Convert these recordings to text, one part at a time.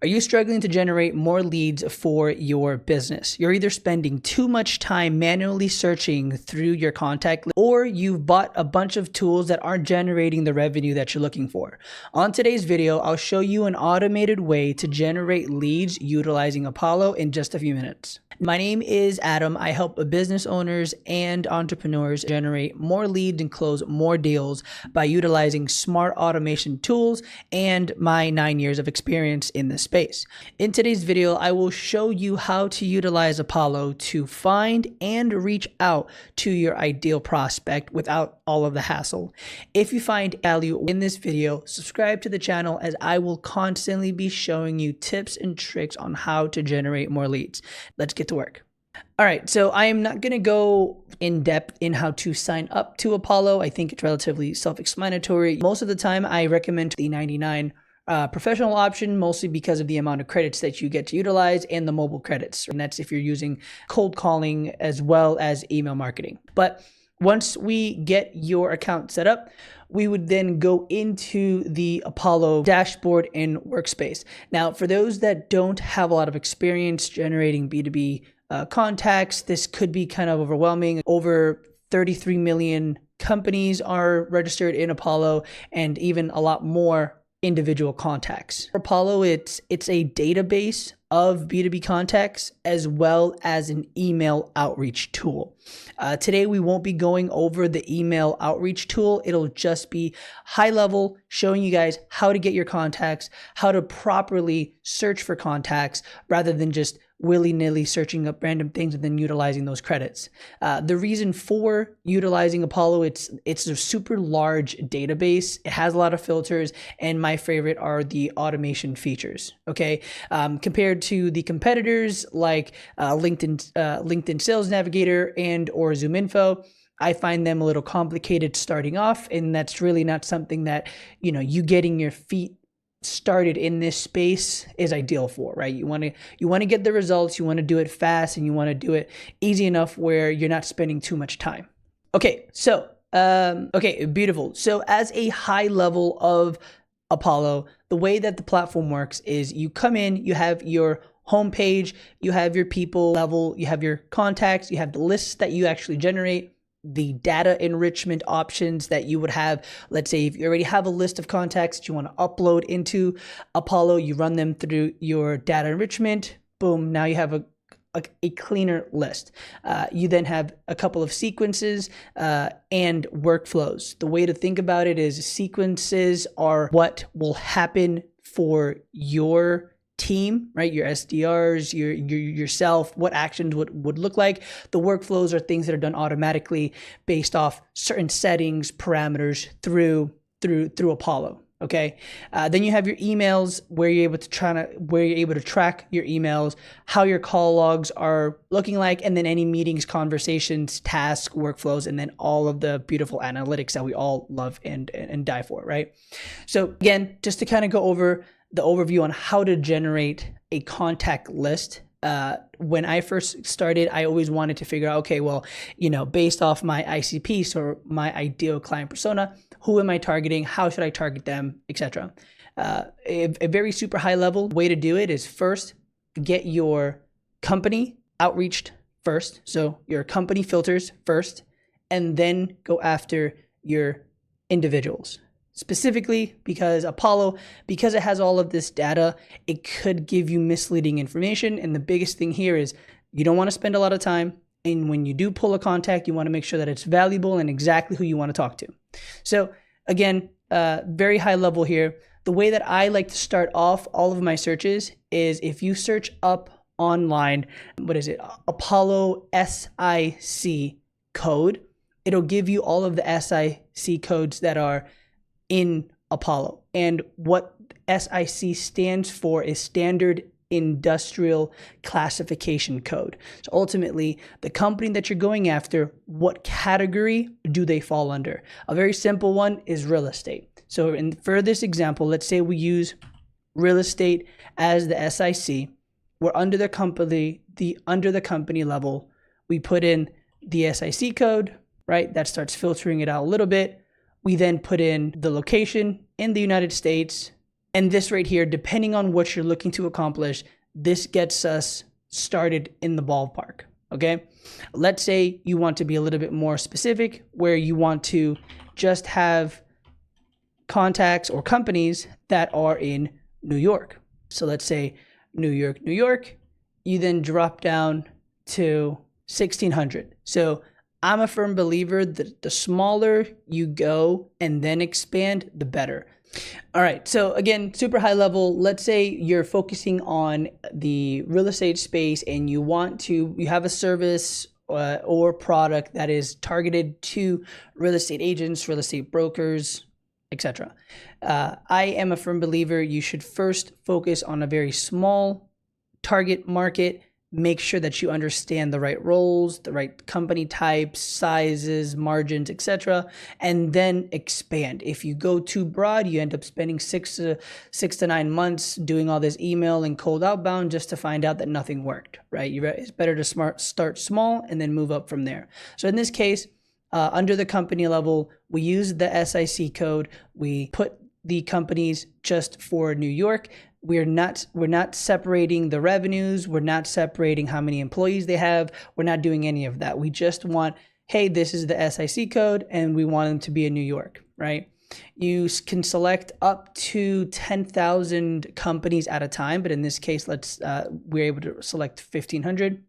Are you struggling to generate more leads for your business? You're either spending too much time manually searching through your contact list, or you've bought a bunch of tools that aren't generating the revenue that you're looking for. On today's video, I'll show you an automated way to generate leads utilizing Apollo in just a few minutes. My name is Adam. I help business owners and entrepreneurs generate more leads and close more deals by utilizing smart automation tools and my 9 years of experience in this space. In today's video, I will show you how to utilize Apollo to find and reach out to your ideal prospect without all of the hassle. If you find value in this video, subscribe to the channel as I will constantly be showing you tips and tricks on how to generate more leads. Let's get to work. All right, so I am not going to go in depth in how to sign up to Apollo. I think it's relatively self-explanatory. Most of the time, I recommend the 99 professional option, mostly because of the amount of credits that you get to utilize and the mobile credits. And that's if you're using cold calling as well as email marketing. But once we get your account set up, we would then go into the Apollo dashboard in Workspace. Now, for those that don't have a lot of experience generating B2B contacts, this could be kind of overwhelming. Over 33 million companies are registered in Apollo, and even a lot more individual contacts. For Apollo, it's a database of B2B contacts as well as an email outreach tool. Today, we won't be going over the email outreach tool. It'll just be high level, showing you guys how to get your contacts, how to properly search for contacts rather than just willy-nilly searching up random things and then utilizing those credits. The reason for utilizing Apollo, it's a super large database. It has a lot of filters, and my favorite are the automation features. Okay, compared to the competitors like LinkedIn Sales Navigator and or ZoomInfo, I find them a little complicated starting off, and that's really not something that you getting your feet started in this space is ideal for, right? You want to get the results, you want to do it fast, and you want to do it easy enough where you're not spending too much time. Okay, so beautiful. So as a high level of Apollo, the way that the platform works is you come in, you have your homepage, you have your people level, you have your contacts, you have the lists that you actually generate, the data enrichment options that you would have. Let's say if you already have a list of contacts that you want to upload into Apollo, you run them through your data enrichment. Boom, now you have a cleaner list. You then have a couple of sequences and workflows. The way to think about it is sequences are what will happen for your team, right? Your SDRs, yourself, what actions would look like. The workflows are things that are done automatically based off certain settings, parameters through Apollo. Okay. Then you have your emails where you're able to track your emails, how your call logs are looking like, and then any meetings, conversations, tasks, workflows, and then all of the beautiful analytics that we all love and die for, right? So again, just to kind of go over the overview on how to generate a contact list. When I first started, I always wanted to figure out, okay, well, based off my ICP, so my ideal client persona, who am I targeting? How should I target them, etc. A very super high level way to do it is first get your company outreached first. So your company filters first, and then go after your individuals. Specifically because Apollo, because it has all of this data, it could give you misleading information. And the biggest thing here is you don't want to spend a lot of time. And when you do pull a contact, you want to make sure that it's valuable and exactly who you want to talk to. So again, very high level here. The way that I like to start off all of my searches is if you search up online, Apollo SIC code, it'll give you all of the SIC codes that are in Apollo. And what SIC stands for is Standard Industrial Classification Code. So ultimately, the company that you're going after, what category do they fall under? A very simple one is real estate. So for this example, let's say we use real estate as the SIC. We're under the company, under the company level. We put in the SIC code, right? That starts filtering it out a little bit. We then put in the location in the United States, And this right here, depending on what you're looking to accomplish, this gets us started in the ballpark, okay? Let's say you want to be a little bit more specific, where you want to just have contacts or companies that are in New York. So let's say New York, New York, you then drop down to 1,600. So I'm a firm believer that the smaller you go and then expand, the better. All right, so again, super high level. Let's say you're focusing on the real estate space and you have a service or product that is targeted to real estate agents, real estate brokers, etc. I am a firm believer you should first focus on a very small target market. Make sure that you understand the right roles, the right company types, sizes, margins, etc., and then expand. If you go too broad, you end up spending 6 to 9 months doing all this email and cold outbound just to find out that nothing worked, right? It's better to start small and then move up from there. So in this case, under the company level, we use the SIC code. We put the companies just for New York. We're not separating the revenues. We're not separating how many employees they have. We're not doing any of that. We just want, hey, this is the SIC code and we want them to be in New York, right? You can select up to 10,000 companies at a time, but in this case, we're able to select 1,500.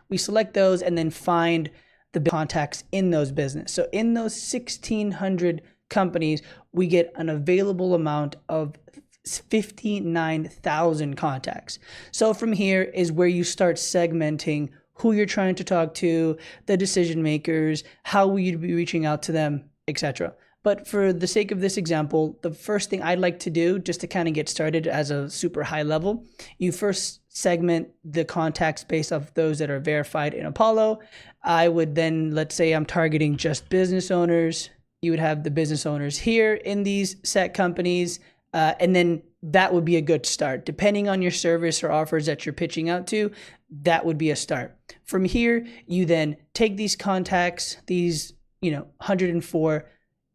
We select those and then find the contacts in those business. So in those 1,600 companies, we get an available amount of 59,000 contacts. So from here is where you start segmenting who you're trying to talk to, the decision makers, how will you be reaching out to them, etc. But for the sake of this example, the first thing I'd like to do just to kind of get started as a super high level, you first segment the contacts based off those that are verified in Apollo. I would then, let's say I'm targeting just business owners. You would have the business owners here in these set companies. And then that would be a good start. Depending on your service or offers that you're pitching out to, that would be a start. From here, you then take these contacts, these 104,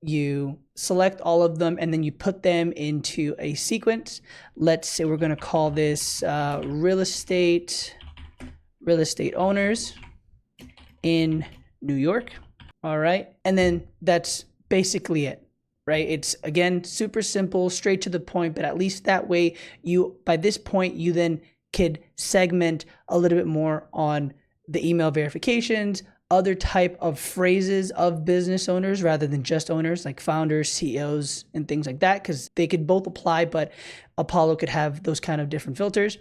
you select all of them, and then you put them into a sequence. Let's say we're going to call this real estate owners in New York. All right. And then that's basically it. Right? It's again, super simple, straight to the point, but at least that way by this point, you then could segment a little bit more on the email verifications, other type of phrases of business owners rather than just owners like founders, CEOs, and things like that, because they could both apply, but Apollo could have those kind of different filters.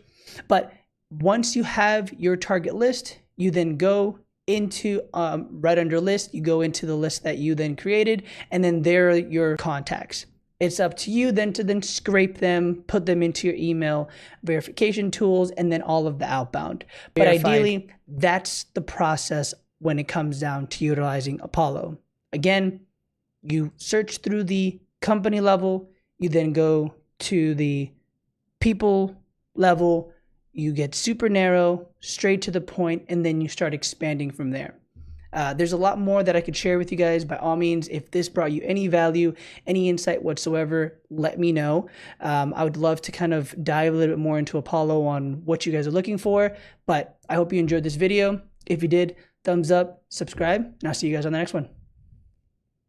But once you have your target list, you then go into right under list, you go into the list that you then created, and then there are your contacts. It's up to you then to scrape them, put them into your email verification tools, and then all of the outbound. But ideally, that's the process when it comes down to utilizing Apollo. Again, you search through the company level, you then go to the people level, you get super narrow, straight to the point, and then you start expanding from there. There's a lot more that I could share with you guys. By all means, if this brought you any value, any insight whatsoever, let me know. I would love to kind of dive a little bit more into Apollo on what you guys are looking for, but I hope you enjoyed this video. If you did, thumbs up, subscribe, and I'll see you guys on the next one.